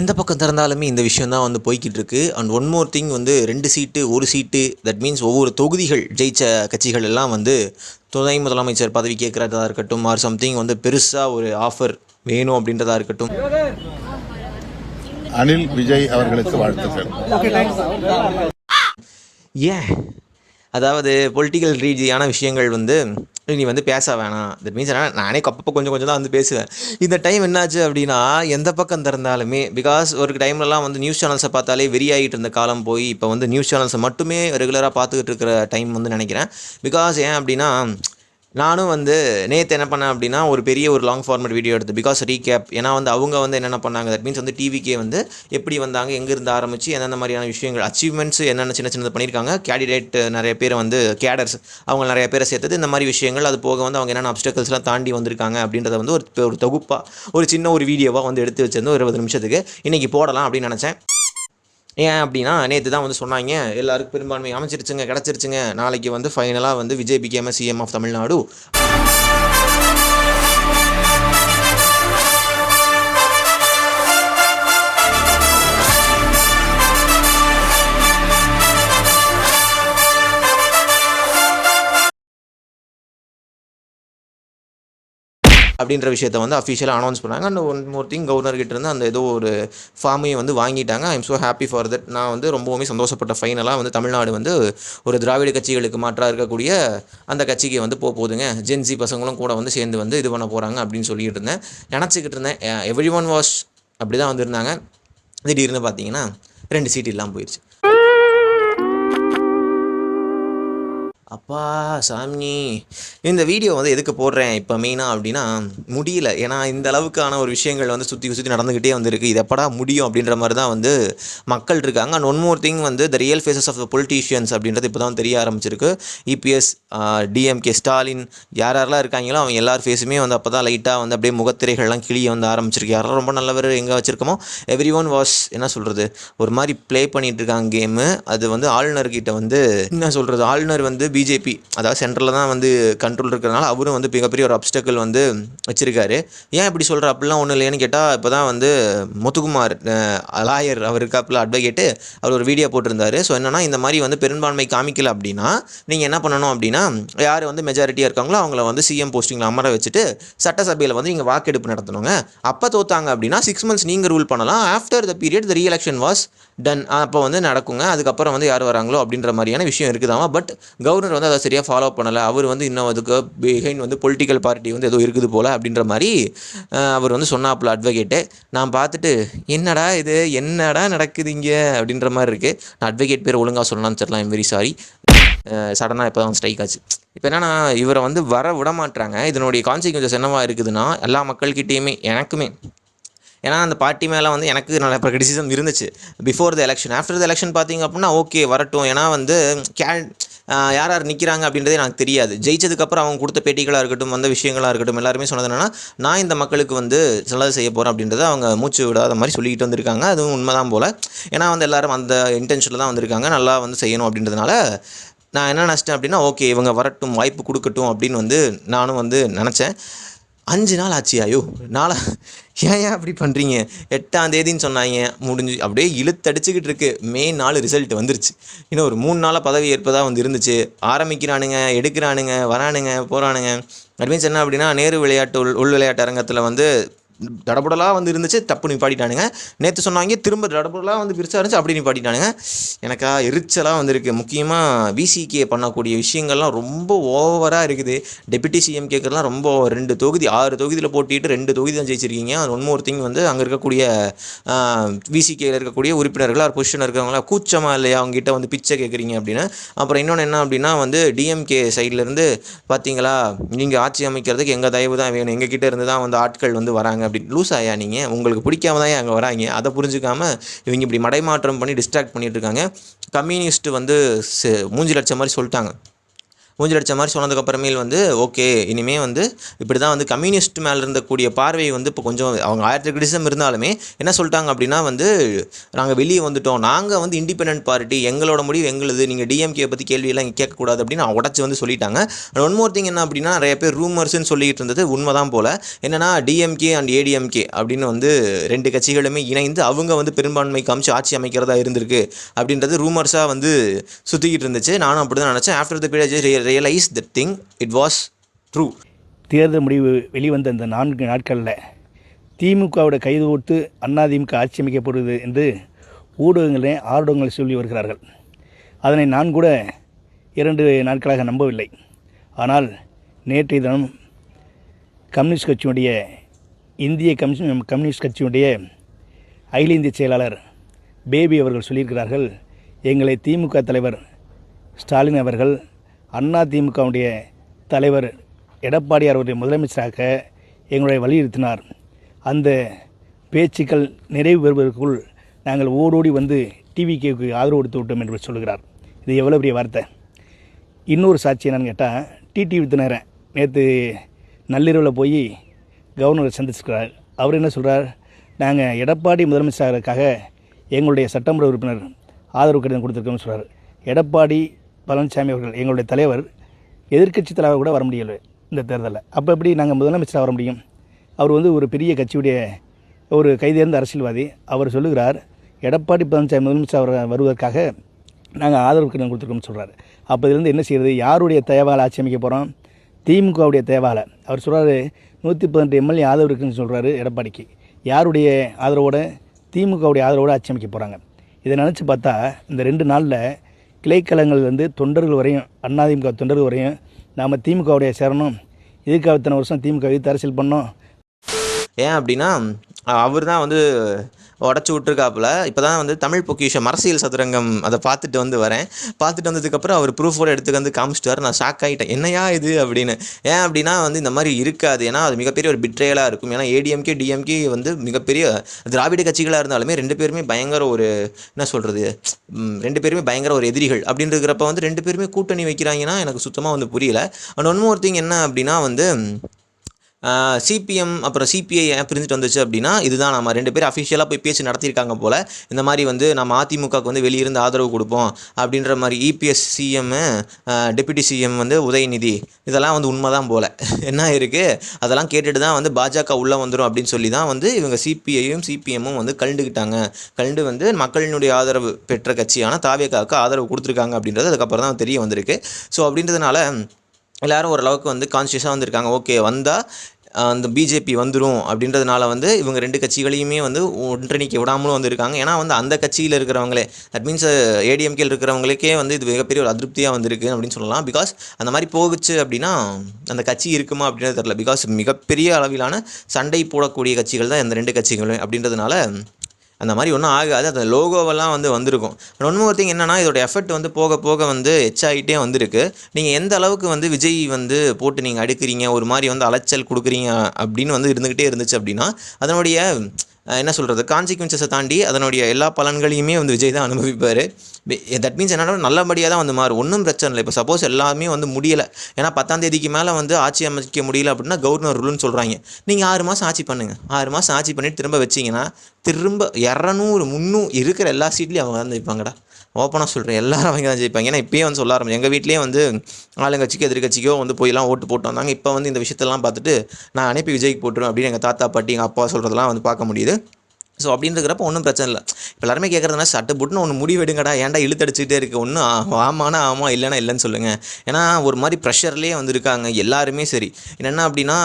எந்த பக்கம் திறந்தாலுமே இந்த விஷயம் தான் வந்து போய்கிட்டு இருக்கு. அண்ட் ஒன் மோர் திங் வந்து 2 சீட்டு, 1 சீட்டு தட் மீன்ஸ் ஒவ்வொரு தொகுதிகள் ஜெயிச்ச கட்சிகள் எல்லாம் வந்து துணை முதலமைச்சர் பதவி கேட்குறதா இருக்கட்டும், ஆர் சம்திங் வந்து பெருசா ஒரு ஆஃபர் வேணும் அப்படின்றதா இருக்கட்டும். அனில் விஜய் அவர்களுக்கு வாழ்த்துக்கள். ஏன் அதாவது பொலிட்டிக்கல் ரீதியான விஷயங்கள் வந்து நீ வந்து பேச வேணாம். தட் மீன்ஸ் நானே அப்பப்போ கொஞ்சம் கொஞ்சம் தான் வந்து பேசுவேன். இந்த டைம் என்னாச்சு அப்படின்னா எந்த பக்கம் திறந்தாலுமே பிகாஸ் ஒரு டைம்லலாம் வந்து நியூஸ் சேனல்ஸை பார்த்தாலே வெறியாகிட்டு இருந்த காலம் போய் இப்போ வந்து நியூஸ் சேனல்ஸை மட்டுமே ரெகுலராக பார்த்துக்கிட்டு இருக்கிற டைம் வந்து நினைக்கிறேன். பிகாஸ் ஏன் அப்படின்னா நானும் வந்து நேற்று என்ன பண்ணேன் அப்படின்னா ஒரு பெரிய ஒரு லாங் ஃபார்மேட் வீடியோ எடுத்து பிகாஸ் ரீகேப். ஏன்னா வந்து அவங்க வந்து என்னென்ன பண்ணாங்க, தட் மீன்ஸ் வந்து டிவிக்கே வந்து எப்படி வந்தாங்க, எங்கேருந்து ஆரம்பித்து எந்தெந்த மாதிரியான விஷயங்கள் அச்சீவ்மெண்ட்ஸ் என்னென்ன சின்ன சின்னது பண்ணியிருக்காங்க, கேண்டிடேட் நிறைய பேரை வந்து கேடர்ஸ் அவங்க நிறைய பேரை சேர்த்தது, இந்த மாதிரி விஷயங்கள். அது போக வந்து அவங்க என்னென்ன அப்டக்கல்ஸ்லாம் தாண்டி வந்திருக்காங்க அப்படின்றத வந்து ஒரு தொகுப்பாக ஒரு சின்ன ஒரு வீடியோவாக வந்து எடுத்து வச்சிருந்து ஒரு 20 நிமிஷத்துக்கு இன்றைக்கி போடலாம் அப்படின்னு நினச்சேன். ஏன் அப்படின்னா நேற்று தான் வந்து சொன்னாங்க எல்லாருக்கும் பெரும்பான்மை அமைச்சிருச்சுங்க, கிடச்சிருச்சுங்க, நாளைக்கு வந்து ஃபைனலாக வந்து Vijay became CM of Tamil Nadu. அப்படின்ற விஷயத்தை வந்து அஃபிஷியலாக அனௌன்ஸ் பண்ணாங்க. அண்ட் ஒன் மோர் திங் கவர்னர்கிட்ட இருந்து அந்த ஏதோ ஒரு ஃபார்மையும் வந்து வாங்கிட்டாங்க. I am so happy for that. நான் வந்து ரொம்பவுமே சந்தோஷப்பட்ட. ஃபைனலாக வந்து தமிழ்நாடு வந்து ஒரு திராவிட கட்சிகளுக்கு மாற்றாக இருக்கக்கூடிய அந்த கட்சிக்கு வந்து போகுதுங்க. ஜென்சி பசங்களும் கூட வந்து சேர்ந்து வந்து இது பண்ண போகிறாங்க அப்படின்னு சொல்லிட்டு இருந்தேன், நினச்சிக்கிட்டு இருந்தேன். எவ்ரி ஒன் வாஸ் அப்படி தான் வந்துருந்தாங்க. திடீர்னு பார்த்தீங்கன்னா 2 சீட் இல்லாமல் போயிடுச்சு. அப்பா சாமி, இந்த வீடியோ வந்து எதுக்கு போடுறேன் இப்போ மெயினாக அப்படின்னா முடியல. ஏன்னா இந்த அளவுக்கான ஒரு விஷயங்கள் வந்து சுற்றி நடந்துக்கிட்டே வந்துருக்கு. இது எப்படா முடியும் அப்படின்ற மாதிரி தான் வந்து மக்கள் இருக்காங்க. அண்ட் ஒன் மோர் திங் வந்து the real faces of the politicians அப்படின்றது இப்போ தான் தெரிய ஆரம்பிச்சிருக்கு. இபிஎஸ், டிஎம்கே, ஸ்டாலின் யாரெல்லாம் இருக்காங்களோ அவங்க எல்லார் ஃபேஸுமே வந்து அப்போ தான் லைட்டாக வந்து அப்படியே முகத்திரைகள்லாம் கிளிய வந்து ஆரம்பிச்சிருக்கு. யாரெல்லாம் ரொம்ப நல்லவர் எங்கே வச்சுருக்கோமோ எவ்ரி ஒன் வாஸ் என்ன சொல்கிறது ஒரு மாதிரி ப்ளே பண்ணிகிட்டு இருக்காங்க கேமு. அது வந்து ஆளுநர்கிட்ட வந்து என்ன சொல்கிறது, ஆளுநர் வந்து பிஜேபி அதாவது சென்ட்ரலில் தான் வந்து கண்ட்ரோல் இருக்கிறதுனால அவரும் வந்து மிகப்பெரிய ஒரு அப்டக்கல் வந்து வச்சுருக்காரு. ஏன் இப்படி சொல்கிற அப்படிலாம் ஒன்றும் இல்லைன்னு கேட்டால் இப்போ தான் வந்து முத்துக்குமார் லாயர் அவர் இருக்காப்பில் அட்வொகேட்டு அவர் ஒரு வீடியோ போட்டிருந்தார். ஸோ என்னென்னா இந்த மாதிரி வந்து பெரும்பான்மை காமிக்கல அப்படின்னா நீங்கள் என்ன பண்ணணும் அப்படின்னா யார் வந்து மெஜாரிட்டியாக இருக்காங்களோ அவங்கள வந்து சிஎம் போஸ்டிங்கில் அமர வச்சுட்டு சட்டசபையில் வந்து நீங்கள் வாக்கெடுப்பு நடத்தணுங்க. அப்போ தோத்தாங்க அப்படின்னா 6 months நீங்கள் ரூல் பண்ணலாம். After the period the re-election was done. அப்போ வந்து நடக்குங்க. அதுக்கப்புறம் வந்து யார் வராங்களோ அப்படின்ற மாதிரியான விஷயம் இருக்குதாமா. பட் கவர்னர் வந்து அதை சரியாக ஃபாலோ பண்ணலை. அவர் வந்து இன்னும் அதுக்கு பிஹைண்ட் வந்து பொலிட்டிக்கல் பார்ட்டி வந்து ஏதோ இருக்குது போல் அப்படின்ற மாதிரி அவர் வந்து சொன்னாப்புல அட்வொகேட்டு. நான் பார்த்துட்டு என்னடா நடக்குது இங்கே அப்படின்ற மாதிரி இருக்குது. நான் அட்வொகேட் பேர் ஒழுங்காக சொல்லலாம்னு தெரியல, ஐம் வெரி சாரி. சடனாக இப்போ தான் ஸ்ட்ரைக் ஆச்சு. இப்போ என்னென்னா இவரை வந்து வர விட மாட்டாங்க. இதனுடைய கான்சிக்வன்சஸ் என்னவாக இருக்குதுன்னா எல்லா மக்கள்கிட்டையுமே எனக்குமே, ஏன்னா அந்த பார்ட்டி மேலே வந்து எனக்கு நல்ல கிரிட்டிசிசம் இருந்துச்சு before the election. After the election பார்த்திங்க அப்படின்னா ஓகே வரட்டும். ஏன்னா வந்து யார் நிற்கிறாங்க அப்படின்றதே எனக்கு தெரியாது. ஜெயிச்சதுக்கப்புறம் அவங்க கொடுத்த பேட்டிகளாக இருக்கட்டும், வந்த விஷயங்களாக இருக்கட்டும், எல்லாருமே சொன்னது என்னென்னா நான் இந்த மக்களுக்கு வந்து நல்லது செய்ய போகிறேன் அப்படின்றத அவங்க மூச்சு விடாத மாதிரி சொல்லிக்கிட்டு வந்திருக்காங்க. அதுவும் உண்மை தான் போல். ஏன்னா வந்து எல்லோரும் அந்த இன்டென்ஷனில் தான் வந்திருக்காங்க, நல்லா வந்து செய்யணும் அப்படின்றதுனால. நான் என்ன நினச்சிட்டேன் அப்படின்னா ஓகே இவங்க வரட்டும், வாய்ப்பு கொடுக்கட்டும் அப்படின்னு வந்து நானும் வந்து நினச்சேன். 5 நாள் ஆச்சு. ஐயோ ஏன் அப்படி பண்ணுறீங்க? 8ஆம் தேதின்னு சொன்னாங்க, முடிஞ்சு அப்படியே இழுத்தடிச்சுக்கிட்டு இருக்கு. மே 4 ரிசல்ட் வந்துருச்சு. இன்னும் ஒரு 3 நாளாக பதவி ஏற்பதாக வந்து இருந்துச்சு. ஆரம்பிக்கிறானுங்க, எடுக்கிறானுங்க, வரானுங்க, போகிறானுங்க. அது மீன்ஸ் என்ன அப்படின்னா நேரு விளையாட்டு உள் விளையாட்டு அரங்கத்தில் வந்து தடபுடலாக வந்து இருந்துச்சு, தப்பு நிப்பாட்டிட்டானுங்க. நேற்று சொன்னாங்க திரும்ப தடபுடலாக வந்து பெருசாக இருந்துச்சு, அப்படி நிப்பாட்டிட்டானுங்க. எனக்கா எரிச்சலாக வந்திருக்கு. முக்கியமாக விசிகே பண்ணக்கூடிய விஷயங்கள்லாம் ரொம்ப ஓவராக இருக்குது. டெப்யூட்டி சிஎம் கேட்குறதுலாம் ரொம்ப 2 தொகுதி 6 தொகுதியில் போட்டிட்டு 2 தொகுதி தான் ஜெயிச்சிருக்கீங்க. அது ஒன் மோர் திங் வந்து அங்கே இருக்கக்கூடிய விசிகேயில் இருக்கக்கூடிய உறுப்பினர்கள் ஒரு பொசிஷன் இருக்கிறவங்களா கூச்சமாக இல்லையா அவங்ககிட்ட வந்து பிச்சை கேட்குறீங்க அப்படின்னு. அப்புறம் இன்னொன்று என்ன அப்படின்னா வந்து டிஎம்கே சைட்லேருந்து பார்த்தீங்களா நீங்கள் ஆட்சி அமைக்கிறதுக்கு எங்கள் தயவு தான் வேணும், எங்கள் கிட்டே இருந்து தான் வந்து ஆட்கள் வந்து வராங்க அப்படி. லூஸ் ஆயா நீங்கள், உங்களுக்கு பிடிக்காம தான் அங்கே வராங்க. அதை புரிஞ்சுக்காமல் இவங்க இப்படி மடைமாற்றம் பண்ணி டிஸ்ட்ராக்ட் பண்ணிட்டு இருக்காங்க. கம்யூனிஸ்ட் வந்து மூஞ்சி லட்சம் மாதிரி சொல்லிட்டாங்க. மூஞ்சில் அடித்த மாதிரி சொன்னதுக்கப்புறமேல் வந்து ஓகே இனிமேல் வந்து இப்படி தான் வந்து கம்யூனிஸ்ட் மேலே இருந்தக்கூடிய பார்வை வந்து இப்போ கொஞ்சம் அவங்க 1000 கிரிட்டிசம் இருந்தாலுமே என்ன சொல்லிட்டாங்க அப்படின்னா வந்து நாங்கள் வெளியே வந்துட்டோம், நாங்கள் வந்து இண்டிபெண்டன்ட் பார்ட்டி, எங்களோட முடிவு எங்களுது, நீங்கள் டிஎம்கே பற்றி கேள்வியெல்லாம் இங்கே கேட்கக்கூடாது அப்படின்னு உடச்சி வந்து சொல்லிட்டாங்க. அண்ட் ஒன் மோர் திங் என்ன அப்படின்னா நிறைய பேர் ரூமர்ஸ்ன்னு சொல்லிட்டு இருந்தது உண்மை தான் போல். என்னென்னா டிஎம்கே அண்ட் ஏடிஎம்கே அப்படின்னு வந்து 2 கட்சிகளுமே இணைந்து அவங்க வந்து பெரும்பான்மை காமிச்சு ஆட்சி அமைக்கிறதா இருந்திருக்கு அப்படின்றது ரூமர்ஸாக வந்து சுற்றிக்கிட்டு இருந்துச்சு. நானும் அப்படி தான் நினச்சேன். After the period realise that thing it was true. தேர்தல் முடிவு வெளிவந்த இந்த 4 நாட்களில் திமுகவோட கைது ஓட்டு அதிமுக ஆட்சி அமைக்கப்படுவது என்று ஆர்வங்கள் சொல்லி வருகிறார்கள். அதனை நான் கூட 2 நாட்களாக நம்பவில்லை. ஆனால் நேற்றைய தினம் கம்யூனிஸ்ட் கட்சியுடைய கம்யூனிஸ்ட் கட்சியுடைய அகில இந்திய செயலாளர் பேபி அவர்கள் சொல்லியிருக்கிறார்கள், எங்களை திமுக தலைவர் ஸ்டாலின் அவர்கள் அதிமுகவுடைய தலைவர் எடப்பாடியார் அவருடைய முதலமைச்சராக எங்களை வலியுறுத்தினார். அந்த பேச்சுக்கள் நிறைவு பெறுவதற்குள் நாங்கள் ஓடோடி வந்து டிவிகேவுக்கு ஆதரவு கொடுத்து விட்டோம் என்று சொல்கிறார். இது எவ்வளோ பெரிய வார்த்தை. இன்னொரு சாட்சி என்னன்னு கேட்டால் டிடிவி தினகரன் நேற்று நள்ளிரவில் போய் கவர்னரை சந்திச்சிருக்கிறார். அவர் என்ன சொல்கிறார், நாங்கள் எடப்பாடி முதலமைச்சருக்காக எங்களுடைய சட்டமன்ற உறுப்பினர் ஆதரவு கடிதம் கொடுத்துருக்கோம்னு சொல்கிறார். எடப்பாடி பழனிசாமி அவர்கள் எங்களுடைய தலைவர் எதிர்க்கட்சி தலைவர் கூட வர முடியலை இந்த தேர்தலில். அப்போ எப்படி நாங்கள் முதலமைச்சராக வர முடியும்? அவர் வந்து ஒரு பெரிய கட்சியுடைய ஒரு கைதேர்ந்த அரசியல்வாதி. அவர் சொல்லுகிறார், எடப்பாடி பழனிசாமி முதலமைச்சர் வருவதற்காக நாங்கள் ஆதரவு கடிதம் கொடுத்துருக்கோம்னு சொல்கிறார். அப்போ இதுலேருந்து என்ன செய்கிறது? யாருடைய தேவால் ஆட்சி அமைக்க போகிறோம்? திமுகவுடைய தேவால். அவர் சொல்கிறாரு 118 எம்எல்ஏ ஆதரவு இருக்குன்னு சொல்கிறாரு எடப்பாடிக்கு. யாருடைய ஆதரவோட? திமுகவுடைய ஆதரவோடு ஆட்சி அமைக்க போகிறாங்க. இதை நினச்சி பார்த்தா இந்த 2 நாளில் கிளைக்கழகங்கள் வந்து தொண்டர்கள் வரையும் அதிமுக தொண்டர்கள் வரையும் நாம் திமுகவுடைய சேரணும், இதுக்காக இத்தனை வருஷம் திமுக எதிர்த்து அரசியல் பண்ணோம். ஏன் அப்படின்னா அவர் தான் வந்து உடச்சி விட்டுருக்காப்புல. இப்போ தான் வந்து தமிழ் பொக்கிஷம் அரசியல் சதுரங்கம் அதை பார்த்துட்டு வந்து வரேன். பார்த்துட்டு வந்ததுக்கப்புறம் அவர் ப்ரூஃபோடு எடுத்துக்கு வந்து காமிச்சிட்டார். நான் ஷாக் ஆகிட்டேன், என்னையா இது அப்படின்னு. ஏன் அப்படின்னா வந்து இந்த மாதிரி இருக்காது. ஏன்னா அது மிகப்பெரிய ஒரு பிட்ரேயலாக இருக்கும். ஏன்னா ஏடிஎம்கே டிஎம்கே வந்து மிகப்பெரிய திராவிட கட்சிகளாக இருந்தாலுமே 2 பேருமே பயங்கர ஒரு என்ன சொல்கிறது 2 பேருமே பயங்கர ஒரு எதிரிகள் அப்படின்னு இருக்கிறப்ப வந்து 2 பேருமே கூட்டணி வைக்கிறாங்கன்னா எனக்கு சுத்தமாக வந்து புரியல. அண்ட் ஒன் மோர் திங் என்ன அப்படின்னா வந்து சிபிஎம் அப்புறம் சிபிஐ ஏன் பிரிஞ்சுட்டு வந்துச்சு அப்படின்னா இதுதான் நம்ம 2 பேரும் அஃபிஷியலாக போய் பேச்சு நடத்தியிருக்காங்க போல். இந்த மாதிரி வந்து நம்ம அதிமுகவுக்கு வந்து வெளியிருந்து ஆதரவு கொடுப்போம் அப்படின்ற மாதிரி. இபிஎஸ் சிஎம் டெப்யூட்டி சிஎம் வந்து உதயநிதி இதெல்லாம் வந்து உண்மை தான் போல். என்ன இருக்குது அதெல்லாம் கேட்டுட்டு தான் வந்து பாஜக உள்ளே வந்துடும் அப்படின்னு சொல்லி தான் வந்து இவங்க சிபிஐயும் சிபிஎம்மும் வந்து கலண்டு வந்து மக்களினுடைய ஆதரவு பெற்ற கட்சியான தாவேகாவுக்கு ஆதரவு கொடுத்துருக்காங்க அப்படின்றது அதுக்கப்புறம் தான் தெரிய வந்திருக்கு. ஸோ அப்படின்றதுனால எல்லோரும் ஓரளவுக்கு வந்து கான்ஷியஸாக வந்திருக்காங்க. ஓகே வந்தால் அந்த பிஜேபி வந்துடும் அப்படின்றதுனால வந்து இவங்க 2 கட்சிகளையுமே வந்து ஒன்றிணைக்க விடாமலும் வந்திருக்காங்க. ஏன்னா வந்து அந்த கட்சியில் இருக்கிறவங்களே தட் மீன்ஸ் ஏடிஎம்கேல இருக்கிறவங்களுக்கே வந்து இது மிகப்பெரிய ஒரு அதிருப்தியாக வந்திருக்கு அப்படின்னு சொல்லலாம். பிகாஸ் அந்த மாதிரி போகுச்சு அப்படின்னா அந்த கட்சி இருக்குமா அப்படின்றது தெரியல. பிகாஸ் மிகப்பெரிய அளவிலான சண்டை போடக்கூடிய கட்சிகள் தான் இந்த 2 கட்சிகளும் அப்படின்றதுனால அந்த மாதிரி ஒன்றும் ஆகாது. அந்த லோகோவெல்லாம் வந்து வந்திருக்கும். ஒன்று ஒரு திங் என்னென்னா இதோட எஃபெக்ட் வந்து போக போக வந்து எச்சாகிட்டே வந்திருக்கு. நீங்கள் எந்த அளவுக்கு வந்து விஜய் வந்து போட்டு நீங்கள் அடுக்கிறீங்க, ஒரு மாதிரி வந்து அலைச்சல் கொடுக்குறீங்க அப்படின்னு வந்து இருந்துக்கிட்டே இருந்துச்சு அப்படின்னா அதனுடைய என்ன சொல்கிறது கான்சிக்வன்சஸை தாண்டி அதனுடைய எல்லா பலன்களையுமே வந்து விஜய் தான் அனுபவிப்பார். தட் மீன்ஸ் என்னன்னா நல்லபடியாக தான் வந்து மாறும், ஒன்றும் பிரச்சனை இல்லை. இப்போ சப்போஸ் எல்லாமே வந்து முடியலை, ஏன்னா 10ஆம் தேதிக்கு மேலே வந்து ஆட்சி அமைக்க முடியல அப்படின்னா கவர்னர் ரூல்னு சொல்கிறாங்க. நீங்கள் 6 மாதம் ஆட்சி பண்ணுங்கள். 6 மாதம் ஆட்சி பண்ணிவிட்டு திரும்ப வச்சிங்கன்னா திரும்ப 200 300 இருக்கிற எல்லா சீட்லேயும் அவங்க தான் ஜெயிப்பாங்கடா. ஓப்பனாக சொல்கிறேன், எல்லாரும் அவங்க தான் ஜெயிப்பாங்க. ஏன்னா இப்போயே வந்து சொல்ல ஆரம்பிச்சு எங்கள் வீட்லேயே வந்து ஆளுங்கட்சிக்கோ எதிர்கட்சிக்கோ வந்து போயெல்லாம் ஓட்டு போட்டு வந்தாங்க. இப்போ வந்து இந்த விஷயத்தெல்லாம் பார்த்துட்டு நான் அனுப்பி விஜய்க்கு போட்டுருவேன் அப்படின்னு எங்கள் தாத்தா பாட்டி எங்கள் அப்பா சொல்கிறதெல்லாம் வந்து பார்க்க முடியுது. ஸோ அப்படின்றப்ப ஒன்றும் பிரச்சனை இல்லை. இப்போ எல்லாருமே கேட்குறதுனா சட்டை புட்டுன்னு ஒன்று முடிவு எடுங்கடா, ஏன்டா இழுத்தடிச்சிக்கிட்டே இருக்குது, ஒன்று ஆமானா ஆமாம் இல்லைனா இல்லைன்னு சொல்லுங்கள். ஏன்னா ஒரு மாதிரி ப்ரெஷர்லேயே வந்து இருக்காங்க எல்லாருமே. சரி என்னென்ன அப்படின்னா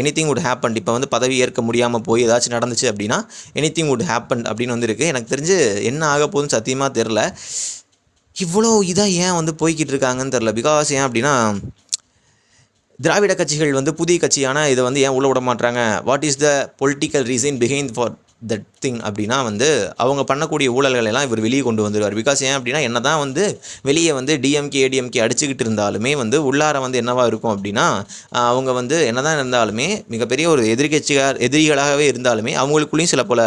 எனிதிங் வுட் ஹேப்பன். இப்போ வந்து பதவி ஏற்க முடியாமல் போய் ஏதாச்சும் நடந்துச்சு அப்படின்னா எனிதிங் வுட் ஹேப்பன் அப்படின்னு வந்து இருக்குது. எனக்கு தெரிஞ்சு என்ன ஆக போகுதுன்னு சத்தியமாக தெரில. இவ்வளோ இதாக ஏன் வந்து போய்கிட்டு இருக்காங்கன்னு தெரில. பிகாஸ் ஏன் அப்படின்னா திராவிட கட்சிகள் வந்து புதிய கட்சியான இதை வந்து ஏன் உள்ள விட மாட்டாங்க? What is the political reason behind for that thing அப்படின்னா வந்து அவங்க பண்ணக்கூடிய ஊழல்கள் எல்லாம் இவர் வெளியே கொண்டு வந்துடுவார். பிகாஸ் ஏன் அப்படின்னா என்ன தான் வந்து வெளியே வந்து டிஎம்கே ஏடிஎம்கே அடிச்சுக்கிட்டு இருந்தாலுமே வந்து உள்ளார வந்து என்னவா இருக்கும் அப்படின்னா அவங்க வந்து என்ன தான் இருந்தாலுமே மிகப்பெரிய ஒரு எதிரிகளாகவே இருந்தாலுமே அவங்களுக்குள்ளேயும் சில பல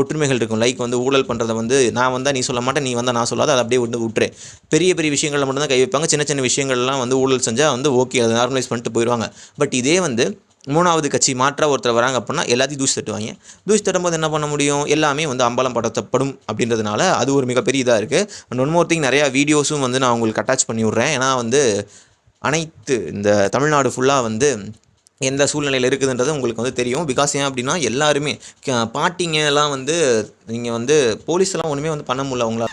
ஒற்றுமைகள் இருக்கும். லைக் வந்து ஊழல் பண்ணுறதை வந்து நான் வந்தால் நீ சொல்ல மாட்டேன், நீ வந்தால் நான் சொல்லாத, அதை அப்படியே விட்டுரு. பெரிய பெரிய விஷயங்களில் மட்டும்தான் கை வைப்பாங்க. சின்ன சின்ன விஷயங்கள்லாம் வந்து ஊழல் செஞ்சால் வந்து ஓகே அதை நார்மலைஸ் பண்ணிட்டு போயிடுவாங்க. பட் இதே வந்து மூணாவது கட்சி மாற்றாக ஒருத்தர் வராங்க அப்படின்னா எல்லாத்தையும் தூசி தட்டுவாங்க. தூசி தட்டும்போது என்ன பண்ண முடியும், எல்லாமே வந்து அம்பலம் படுத்தப்படும் அப்படின்றதுனால அது ஒரு மிகப்பெரிய இதாக இருக்குது. அண்ட் ஒன் மோர் திங், நிறையா வீடியோஸும் வந்து நான் உங்களுக்கு அட்டாச் பண்ணி விட்றேன். ஏன்னா வந்து அனைத்து இந்த தமிழ்நாடு ஃபுல்லாக வந்து எந்த சூழ்நிலையில் இருக்குதுன்றது உங்களுக்கு வந்து தெரியும். பிகாஸ் ஏன் அப்படின்னா எல்லாருமே பாட்டிங்க எல்லாம் வந்து நீங்கள் வந்து போலீஸ்லாம் ஒன்றுமே வந்து பண்ண முடியல அவங்கள.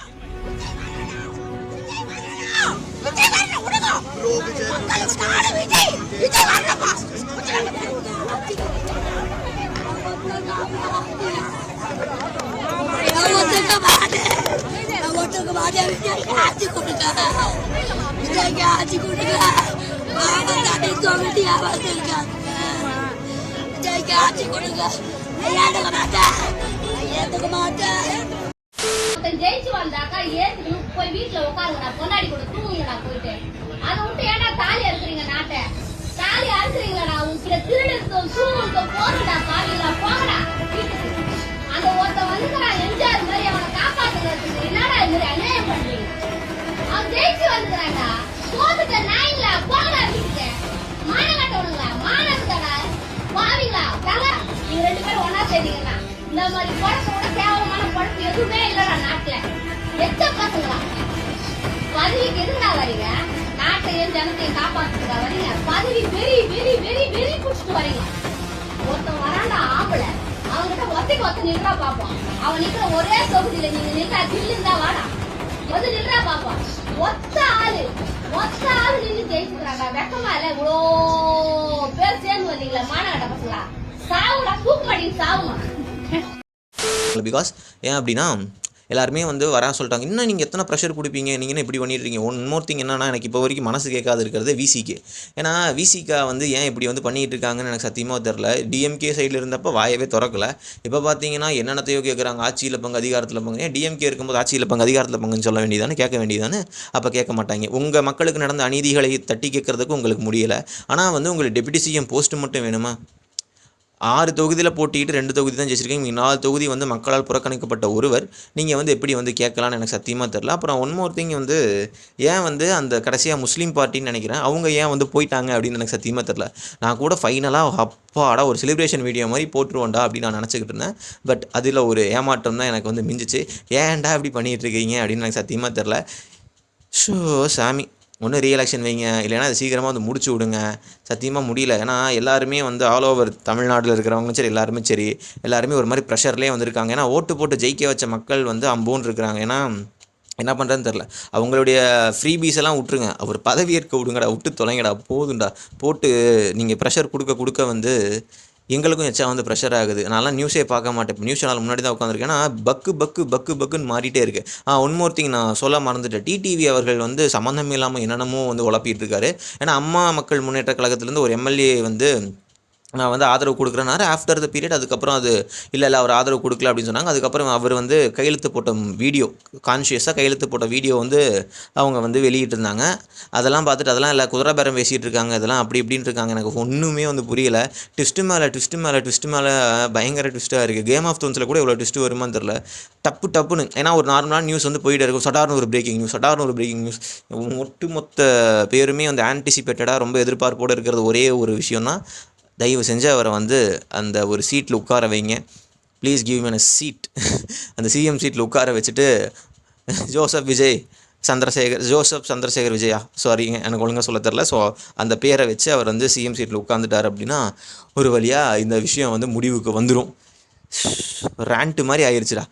ஜெயிச்சு வந்தாக்கா ஏத்துக்கு போய் வீட்டுல உட்காருங்கடா, கொண்டாடி கூட தூங்குங்கடா போயிட்டு. அதை விட்டு ஏன்னா தாலி அறுக்குறீங்க, நாட்டை தாலி அறுக்குறீங்களா? உங்க திருடுக்கும் சூழ்நிலை போறடா, பாவிங்களா போங்கடா வீட்டுக்கு. அந்த ஒருத்த வந்துக்கிறான் எம்ஜிஆர் மாதிரி, அவனை காப்பாத்துறதுக்கு என்னடா இது மாதிரி அநியாயம் பண்றீங்க? அவன் ஜெயிச்சு வந்துக்கிறான்டா, சோத்துட்ட நாய்ங்களா போங்கடா வீட்டுக்கு. மானம் கட்டவனுங்களா, மானத்துக்கடா பாவிங்களா தாங்க. நீங்க 2 பேரும் ஒன்னா சேர்ந்தீங்கன்னா இந்த மாதிரி குழப்போட கேவலமான குழப்பம் எதுவுமே இல்லடா நாட்டுல. எச்ச பசங்களா பதவிக்கு எதுங்கடா வரீங்க? நாட்டையும் ஜனத்தையும் காப்பாத்துறதா வரீங்க? பதவி வெறி வெறி வெறி வெறி குடிச்சிட்டு வரீங்க. ஒருத்தன் வராண்டா ஆம்பளை, அவன்கிட்ட ஒத்தைக்கு நின்றா பாப்போம். அவன் நிக்கிற ஒரே தொகுதியில நீங்க நின்றா தில்லு இருந்தா வாடா வந்து நின்றா பாப்போம். ஒத்த ஆளு நின்று ஜெயிச்சுக்கிறாங்க. வெக்கமா இல்ல? இவ்வளோ பேர் சேர்ந்து வந்தீங்களா மாநகர பசங்களா? சாவுடா, தூக்கு மாட்டீங்க சாவுமா. பிகாஸ் ஏன் அப்படின்னா எல்லாருமே வந்து வரா சொல்லிட்டாங்க, இன்னும் நீங்கள் எத்தனை ப்ரெஷர் கொடுப்பீங்க, நீங்கள் இப்படி பண்ணிட்டுருக்கீங்க. ஒன் மோர் திங் என்னன்னா, எனக்கு இப்போ வரைக்கும் மனசு கேட்காது இருக்கிறது விசிகே. ஏன்னா விசிகா வந்து ஏன் இப்படி வந்து பண்ணிகிட்டு இருக்காங்கன்னு எனக்கு சத்தியமாக தெரில. டிஎம்கே சைடில் இருந்தப்போ வாயவே திறக்கலை. இப்போ பார்த்தீங்கன்னா என்னென்னத்தையோ கேட்குறாங்க, ஆட்சியில் பங்கு அதிகாரத்தில் பங்கு. ஏன் டிஎம்கே இருக்கும்போது ஆட்சியில் பங்கு அதிகாரத்தில் பங்குன்னு சொல்ல வேண்டியதானே, கேட்க வேண்டியதானே? அப்போ கேட்க மாட்டாங்க. உங்கள் மக்களுக்கு நடந்த அநீதிகளை தட்டி கேட்குறதுக்கு உங்களுக்கு முடியலை. ஆனால் வந்து உங்களுக்கு டெப்யூட்டி சிஎம் போஸ்ட்டு மட்டும் வேணுமா? 6 தொகுதியில் போட்டிட்டு 2 தொகுதி தான் ஜெயிச்சிருக்கீங்க. 4 தொகுதி வந்து மக்களால் புறக்கணிக்கப்பட்ட ஒருவர் நீங்கள் வந்து எப்படி வந்து கேட்கலான்னு எனக்கு சத்தியமாக தெரில. அப்புறம் ஒன் மோர் திங் வந்து ஏன் வந்து அந்த கடைசியாக முஸ்லீம் பார்ட்டின்னு நினைக்கிறேன், அவங்க ஏன் வந்து போயிட்டாங்க அப்படின்னு எனக்கு சத்தியமாக தெரில. நான் கூட ஃபைனலாக அப்பாடா ஒரு செலிப்ரேஷன் வீடியோ மாதிரி போட்டுருவோண்டா அப்படின்னு நான் நினச்சிக்கிட்டு இருந்தேன். பட் அதில் ஒரு ஏமாற்றம் தான் எனக்கு வந்து மிஞ்சிச்சு. ஏன்டா இப்படி பண்ணிகிட்டு இருக்கீங்க அப்படின்னு எனக்கு சத்தியமாக தெரில. ஷோ சாமி, ஒன்று ரீஎலெக்ஷன் வைங்க, இல்லைன்னா அது சீக்கிரமாக வந்து முடிச்சு விடுங்க. சத்தியமாக முடியல. ஏன்னா எல்லாருமே வந்து ஆல் ஓவர் தமிழ்நாட்டில் இருக்கிறவங்களும் சரி, எல்லாருமே ஒரு மாதிரி ப்ரெஷர்லேயே வந்திருக்காங்க. ஏன்னா ஓட்டு போட்டு ஜெயிக்க வச்ச மக்கள் வந்து அம்போன்னு இருக்கிறாங்க. ஏன்னா என்ன பண்ணுறதுன்னு தெரில. அவங்களுடைய ஃப்ரீபீஸ் எல்லாம் விட்டுருங்க, அவர் பதவியேற்க விடுங்கடா, விட்டு தொலைங்கடா, போதுண்டா. போட்டு நீங்கள் ப்ரெஷர் கொடுக்க வந்து எங்களுக்கும் எச்சா வந்து ப்ரெஷர் ஆகுது. நான்லாம் நியூஸே பார்க்க மாட்டேன். இப்போ நியூஸ் சேனல் முன்னாடி தான் உட்காந்துருக்கேன். ஏன்னா பக்குன்னு மாறிட்டே இருக்குது. ஒன் மோர் திங் நான் சொல்ல மறந்துட்டேன். டிடிவி அவர்கள் வந்து சம்மந்தம் இல்லாமல் என்னென்னமோ வந்து உழப்பிட்டு இருக்காரு. ஏன்னா அம்மா மக்கள் முன்னேற்ற கழகத்திலேருந்து ஒரு எம்எல்ஏ வந்து நான் வந்து ஆதரவு கொடுக்குறேன்னாரு. ஆஃப்டர் த பீரியட் அதுக்கப்புறம் அது இல்லை அவர் ஆதரவு கொடுக்கல அப்படின்னு சொன்னாங்க. அதுக்கப்புறம் அவர் வந்து கையெழுத்து போட்ட வீடியோ, கான்ஷியஸாக கையெழுத்து போட்ட வீடியோ வந்து அவங்க வந்து வெளியிட்டிருந்தாங்க. அதெல்லாம் பார்த்துட்டு அதெல்லாம் இல்லை குதிரை பேரம் பேசிகிட்டு இருக்காங்க, இதெல்லாம் அப்படி இப்படின்னு இருக்காங்க. எனக்கு ஒன்றுமே வந்து புரியல. ட்விஸ்ட்டு மேலே பயங்கர ட்விஸ்ட்டாக இருக்குது. கேம் ஆஃப் த்ரோன்ஸில் கூட இவ்வளோ ட்விஸ்ட்டு வருமான்னு தெரில. டப்புன்னு ஏன்னா ஒரு நார்மலான நியூஸ் வந்து போயிட்டே இருக்கும். சடார்னு ஒரு பிரேக்கிங் நியூஸ். ஒட்டுமொத்த பேருமே வந்து ஆன்டிசிபேட்டடாக ரொம்ப எதிர்பார்ப்போடு இருக்கிறது ஒரே ஒரு விஷயம்னா, தயவு செஞ்சு அவரை வந்து அந்த ஒரு சீட்டில் உட்கார வைங்க. Please give me a seat. அந்த சிஎம் சீட்டில் உட்கார வச்சுட்டு ஜோசப் சந்திரசேகர் விஜயா, சாரிங்க எனக்கு ஒழுங்காக சொல்ல தெரில. ஸோ அந்த பேரை வச்சு அவர் வந்து சிஎம் சீட்டில் உட்காந்துட்டார் அப்படின்னா ஒரு வழியாக இந்த விஷயம் வந்து முடிவுக்கு வந்துடும். ரேண்ட்டு மாதிரி ஆயிடுச்சுடா.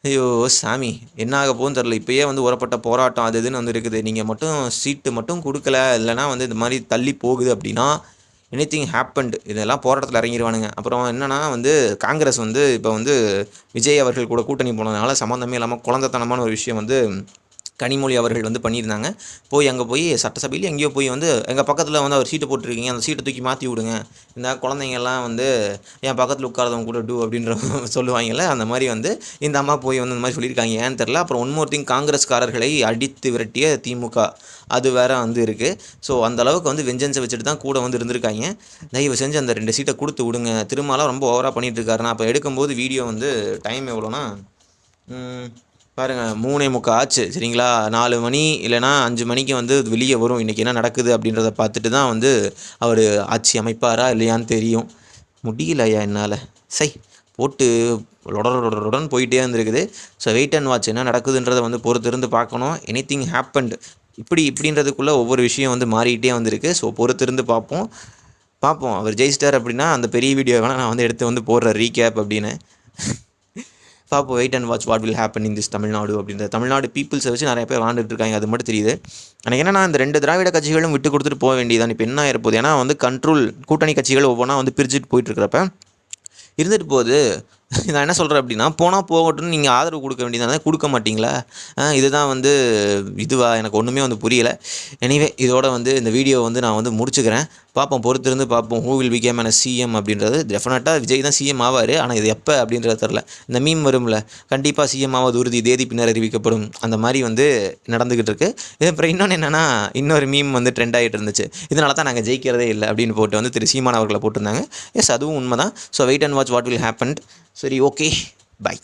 ஐயோ சாமி, என்ன ஆக போகுன்னு தெரில. இப்போயே வந்து உரப்பட்ட போராட்டம் அது இதுன்னு வந்து இருக்குது. நீங்கள் மட்டும் சீட்டு மட்டும் கொடுக்கல, இல்லைனா வந்து இந்த மாதிரி தள்ளி போகுது அப்படின்னா எனிதிங் ஹேப்பன்டு, இதெல்லாம் போராட்டத்தில் இறங்கிடுவானுங்க. அப்புறம் என்னென்னா வந்து காங்கிரஸ் வந்து இப்போ வந்து விஜய் அவர்கள் கூட கூட்டணி போனதுனால சம்மந்தமே இல்லாமல் குழந்தைத்தனமான ஒரு விஷயம் வந்து கனிமொழி அவர்கள் வந்து பண்ணியிருந்தாங்க. போய் அங்கே போய் சட்டசபையில் எங்கேயோ போய் வந்து எங்கள் பக்கத்தில் வந்து அவர் சீட்டை போட்டிருக்கீங்க, அந்த சீட்டை தூக்கி மாற்றி விடுங்க, இந்த குழந்தைங்கள்லாம் வந்து என் பக்கத்தில் உட்காரதவங்க கூட டூ அப்படின்ற சொல்லுவாங்கள்ல, அந்த மாதிரி வந்து இந்த அம்மா போய் வந்து இந்த மாதிரி சொல்லியிருக்காங்க. ஏன்னு தெரில. அப்புறம் ஒன் மோர் திங், காங்கிரஸ்காரர்களை அடித்து விரட்டிய திமுக, அது வேற வந்து இருக்குது. ஸோ அந்த அளவுக்கு வந்து வெஞ்சன்ஸை வச்சுட்டு தான் கூட வந்து இருந்திருக்காங்க. தயவு செஞ்சு அந்த 2 சீட்டை கொடுத்து விடுங்க. திரும்பலாம் ரொம்ப ஓவராக பண்ணிகிட்டு இருக்காரு. நான் அப்போ எடுக்கும்போது வீடியோ வந்து டைம் எவ்வளோனா பாருங்கள் 3:45 ஆச்சு சரிங்களா. 4 மணி இல்லைனா 5 மணிக்கு வந்து வெளியே வரும் இன்றைக்கி என்ன நடக்குது அப்படின்றத பார்த்துட்டு தான் வந்து அவர் ஆட்சி அமைப்பாரா இல்லையான்னு தெரியும். முடியலையா என்னால் போட்டு லொடன்னு போயிட்டே இருந்திருக்குது. ஸோ வெயிட் அண்ட் வாட்ச் என்ன நடக்குதுன்றதை வந்து பொறுத்திருந்து பார்க்கணும். எனிதிங் ஹேப்பன்ட் இப்படின்றதுக்குள்ளே ஒவ்வொரு விஷயம் வந்து மாறிக்கிட்டே வந்திருக்கு. ஸோ பொறுத்திருந்து பார்ப்போம். அவர் ஜெயிச்சிட்டார் அப்படின்னா அந்த பெரிய வீடியோ வேணால் நான் வந்து எடுத்து வந்து போடுறேன் ரீகேப் அப்படின்னு. பார்ப்போம். Wait and watch what will happen in this Tamil Nadu அப்படின்ற தமிழ்நாடு பீப்புள்ஸை வச்சு நிறைய பேர் வாழ்ந்துட்டு இருக்காங்க. அது மட்டும் தெரியுது. எனக்கு என்னன்னா இந்த 2 திராவிட கட்சிகளும் விட்டு கொடுத்துட்டு போக வேண்டியதான். இப்போ என்ன இருப்போது, ஏன்னா வந்து கூட்டணி கட்சிகள் ஒவ்வொன்றா வந்து பிரிச்சுட்டு போயிட்டுருக்கிறப்ப இருந்துட்டு போகுது. நான் என்ன சொல்கிறேன் அப்படின்னா, போனால் போகட்டும்னு நீங்கள் ஆதரவு கொடுக்க வேண்டியதானே, கொடுக்க மாட்டிங்களா? இதுதான் வந்து இதுவா எனக்கு ஒன்றுமே வந்து புரியலை. எனிவே இதோட வந்து இந்த வீடியோ வந்து நான் வந்து முடிச்சுக்கிறேன். பொறுத்திருந்து பார்ப்போம். Who will become a CM அப்படின்றது. டெஃபினட்டாக விஜய் தான் சிஎம் ஆவார். ஆனால் இது எப்போ அப்படின்றது தெரில. இந்த மீம் வரும்ல, கண்டிப்பாக சிஎம் ஆவது உறுதி, தேதி பின்னர் அறிவிக்கப்படும், அந்த மாதிரி வந்து நடந்துக்கிட்டு இருக்கு. இது அப்புறம் இன்னொன்று என்னென்னா, இன்னொரு மீம் வந்து ட்ரெண்ட் ஆகிட்டு இருந்துச்சு. இதனால தான் நாங்கள் ஜெயிக்கிறதே இல்லை அப்படின்னு போட்டு வந்து திரு சீமான் அவர்களை போட்டிருந்தாங்க. எஸ், அதுவும் உண்மை தான். So wait and watch what will happen. சரி, ஓகே, பை.